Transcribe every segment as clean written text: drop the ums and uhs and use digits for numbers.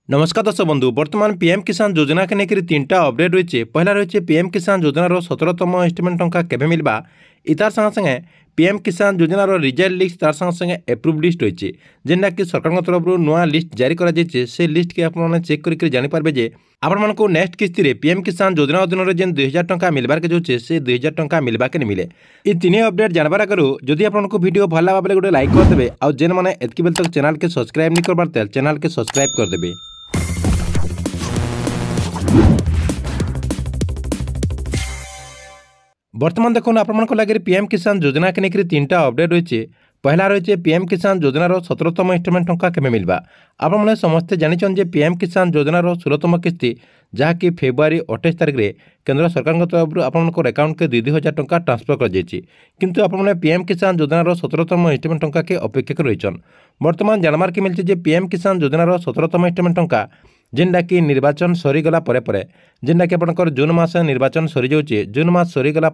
नमस्कार दर्शक बंधु वर्तमान पीएम किसान योजना के लेकर तीनटा अपडेट रही है। पहला रही पीएम किसान योजनार 17तम इन्स्टलमेंट टंका केबे मिलबा इतार संगे संगे पीएम किसान योजनार रिजल्ट लिस्ट तार संगे संगे एप्रूव लिस्ट रही है जेनटा कि सरकार तरफ नुआ लिस्ट जारी कर से लिस्ट के आपने चेक करके जानीपारे जे आपण को नेक्स्ट किस्ती पीएम किसान योजना अधीन जेन 2000 टंका मिलबार के जो से 2000 टंका मिलवा के नहीं मिले। ये तीन अपडेट जानवर आगु जदि आपको वीडियो भल लगा बेले गोटे लाइक करदे और जेन मैंने एतकी बेल तक चैनल के सब्सक्राइब नहीं करबार चैनल के सब्सक्राइब करदे। वर्तमान देखो आप लगे पीएम किसान योजना के लेकर तीनटा अपडेट रही है। पहला रही है पीएम किसान योजनार 17तम इन्स्टलमेंट टंका केबे मिलबा। आपने समस्ते जानिछन जे पीएम किसान योजनार 16तम किस्ती जहाँकि फेब्रुआरी 28 तारिख में केंद्र सरकार तरफ आपंकर अकाउंट के 2000 टंका ट्रांसफर कर किंतु आपने पीएम किसान योजनार 17तम इन्स्टलमेंट टंका के अपेक्षा कर रहीछन। वर्तमान जानमार के मिलছে पीएम किसान योजनार 17तम इन्स्टलमेंट टंका जेनटा कि निर्वाचन सरीगला जेनटा कि आपंकर जून मास निर्वाचन सरी जाऊँचे जून मास सरीगला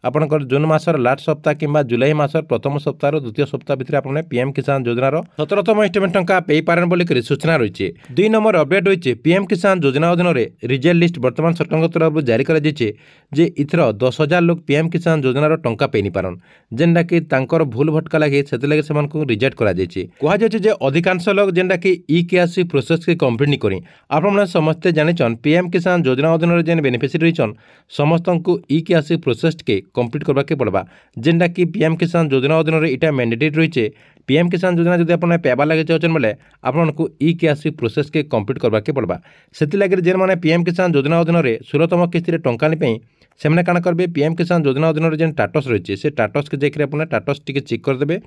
आपंकर जून मासर लास्ट सप्ताह किंबा जुलाई मासर प्रथम सप्ताह द्वितीय सप्ताह भितर आपने पीएम किसान योजनार 17तम इन्स्टलमेंट टंका पे पारें बोलिक सूचना रही है। 2 नंबर अपडेट रही है पीएम किसान योजना अधीन रिजल्ट लिस्ट वर्तमान सरकार तरफ जारी कर इथर 10,000 लोग पीएम किसान योजनार टंका पे नहीं पारन जेनटा कि तांकर भूल भटका लगे से रिजेक्ट कर अधिकांश लोग जेनटा कि ई-केआईसी प्रोसेस के कंप्लीट नहीं करी। आपने समस्ते जानिछन पीएम किसान योजना अधीन जेन बेनिफिशियरी रहीछन समस्त को ई-केआईसी प्रोसेस के कंप्लीट करबा के पड़वा जेनटा कि पीएम किसान योजना अधीन इटा मैंडेटरी रही है। पीएम किसान योजना जब आपने पेबार लगे चाहन बोले आपको ई-केआईसी प्रोसेस के कंप्लीट करबा के पड़वा से जेन मैंने पीएम किसान योजना अधीन 16तम किस्ती टंका नहीं से मैंने काण करेंगे पीएम किसान योजना अधीन जेन टाटस रही है से टाटस के जाकर अपने टाटस टी चेक करदे।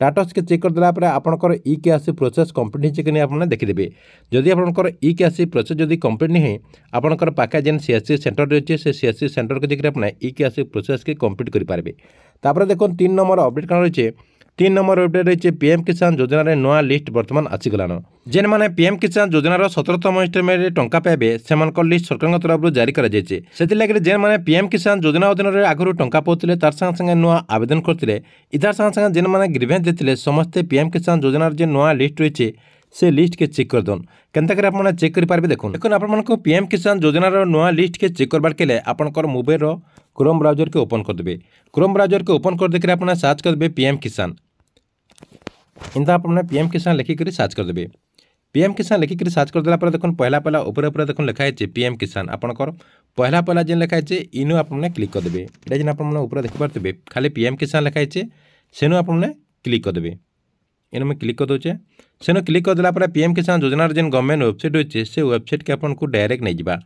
टाटस के चेक करदेला आपंकर ई-केआईसी प्रोसेस कंप्लीट हो कि आपने देखीदेवे। जदि आपंकर ई-केआईसी प्रोसेस जदि कंप्लीट नहीं आपंकर पाखे जेन सीएससी सेंटर रही है से सीएससी सेंटर के जाकर अपने ई-केआईसी प्रोसेस के कंप्लीट करेंगे। तापर देखो 3 नंबर अपडेट कौन रही है। 3 नंबर अपडेट रही है पीएम किसान योजनार नुआ लिस्ट बर्तमान आसीगलान जेन मैंने पीएम किसान योजनार 17तम इन्स्टलमेंट टंका पाइबे से लिस्ट सरकार तरफ जारी कर जेन मैंने पीएम किसान योजना अधीन आगुरी टंका पाते तार संगे संगे नुआ आवेदन करते इतार संगे संगे जेन मैंने ग्रीवेंस देते समस्ते पीएम किसान योजनार जे नुआ लिस्ट रही है से लिस्ट के चेक कर दन केनता कर आपने चेक करेंगे। देखो आपको पीएम किसान योजनार नुआ लिस्ट के चेक करबार के लिए आपंकर मोबाइल क्रोम ब्राउजर के ओपन करदे। क्रोम ब्राउजर के ओपन कर देकर आपने सर्च करदे पीएम किसान इनता आपने पीएम किसान लिखिक सर्च करदे। पीएम किसान लिखिक सर्च करदेला देखो पहला पहला ऊपर ऊपर देखो लिखाई है पीएम किसान आपंकर पहला पहला जेन लिखाई है इनु आपने क्लिक करदे। ये जेन आपने ऊपर देखिपारे खाली पीएम किसान लिखाई है सेनु आपने क्लिक करदे। इन में क्लिक कर दूचे सेनु क्लिक करदेला पीएम किसान योजनार जेन गवर्नमेंट वेबसाइट रही से वेबसाइट के आपको डायरेक्ट नहीं जावा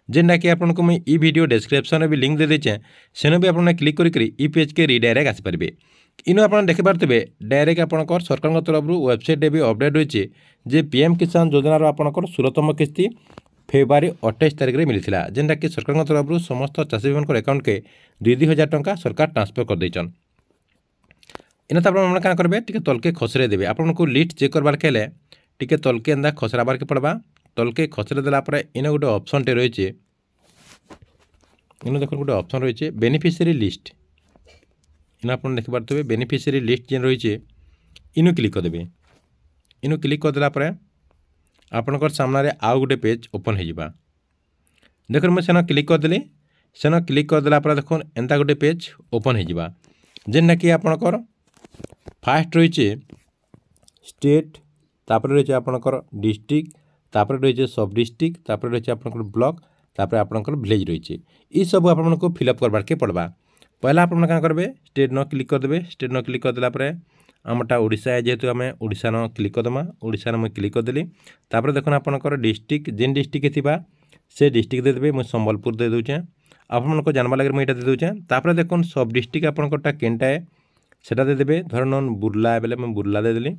जेनटा कि आपको मुझे ई वीडियो डिस्क्रिप्शन में भी लिंक दे देचे सेनु भी आपने क्लिक करी ई पेज के रिडायरेक्ट आसीपारे। इनु आप देखिपारे डायरेक्ट आपंकर सरकार तरफ वेबसाइट भी अपडेट रही है जे पीएम किसान योजनार आपंकर 16तम किस्ती फेब्रुआरी 28 तारिख में मिलता जेनटा कि सरकार तरफ समस्त चाषी भाई अकाउंट के 2,000 टंका सरकार ट्रांसफर कर देछन। इन आपने क्या करेंगे टी तलके खसरे देवे आपको लिस्ट चेक करबार के टी तलके एंदा खसराबार के पड़वा तलके खसरे देला इन गोटे ऑप्शन टे रही है इन देख गोटे ऑप्शन रही है बेनिफिशियरी लिस्ट इन आप देखिपारे बेनिफिशियरी लिस्ट जेन रही है इनु क्लिक करदे। इनु क्लिक करदेला आपंकर सामने आउ गोटे पेज ओपन हो देख मुझे सेन क्लिक करदेली सेन क्लिक करदेला देख एंता गोटे पेज ओपन हो जेनटा कि आपंकर फास्ट रही है स्टेट तापर रही है आपंकर डिस्ट्रिक्ट तापर रही है सब डिस्ट्रिक्ट तापर रही है आपंकर ब्लॉक तापर आपंकर विलेज रही है ये सब आपको फिलअप करबार के पड़वा। पहला आपने क्या करेंगे स्टेट न क्लिक करदे। स्टेट न क्लिक करदेला आमटा ओडिशा है जेहेतु आम ओडिशा न क्लिक करदमा ओडिशा में क्लिक करदेली तापर देखो आपंकर डिस्ट्रिक्ट जेन डिस्ट्रिक्ट थी से डिस्ट्रिक्ट देदेवे मुझे संबलपुर दे दूचे आपको जानवा लगे मुझे दे दूचे तापर देखो सब डिस्ट्रिक्ट आपंकर केनटा है सेटा देदेवे धर नन बुर्ला बेले मैं बुर्ला देदेली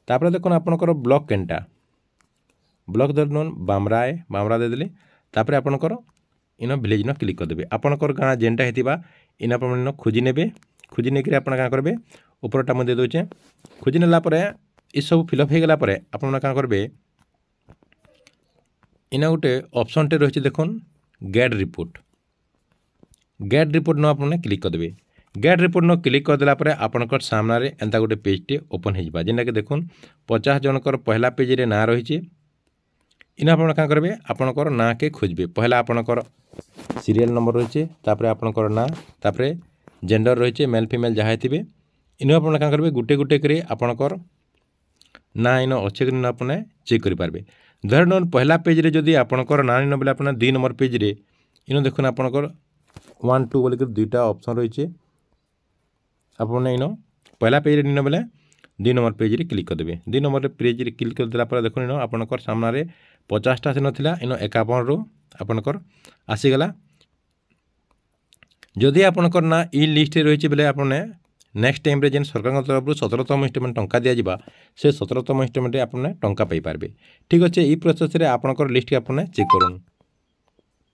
तापर देखो आपंकर ब्लॉक केनटा ब्लॉक धर नन बामरा है बामरा देदेली तापर आपंकर इन विलेज न क्लिक करदे आपंकर गाँ जेनटा होता इन आप खोजी ने खोजी नहीं आप क्या करेंगे ऊपरटा मुझे दे दूचे खोजी नेला ये सब फिलअप हो गला आप क्या करेंगे इन गोटे ऑप्शन टे रही देख गेट रिपोर्ट न आपने क्लिक करदे। गेट रिपोर्ट न क्लिक करदेला आपंकर सामने एंता गोटे पेज टे ओपन हो जेनटा कि देखुन 50 जनकर पहला पेज रे ना रही इन आप करेंगे आपणकर ना के खोजे पहला आपणकर सीरियल नंबर रही है आपणकर ना तापर जेंडर रही है मेल फीमेल जहाँ थे इन आप करेंगे गोटे गोटे कर आपणकर ना इन अच्छे कि आपने चेक करेंगे धर न पहला पेज रे जदि आपणकर ना इन बोले अपना 2 नंबर पेज रे इन देखुन आपणकर 1 2 बोलिक दुईटा ऑप्शन रही है आपने इन पहला पेज रे बोले 2 नंबर पेज रे क्लिक करदे 2 नंबर पेज रे क्लिक करदेला देखो इन आपणकर सामने 50टा से नाला इन 51 रू आपणकर आसीगला जदि आपणकर ना इ लिस्ट रही है बोले आपने नेक्स्ट टाइम रे जेन सरकार तरफ 17तम इंस्टॉलमेंट टंका दि जावा से 17तम इंस्टॉलमेंट आपने टंका पाई पारबे ठीक अच्छे ये प्रोसेस रे आपणकर लिस्ट के आपने चेक करूँ।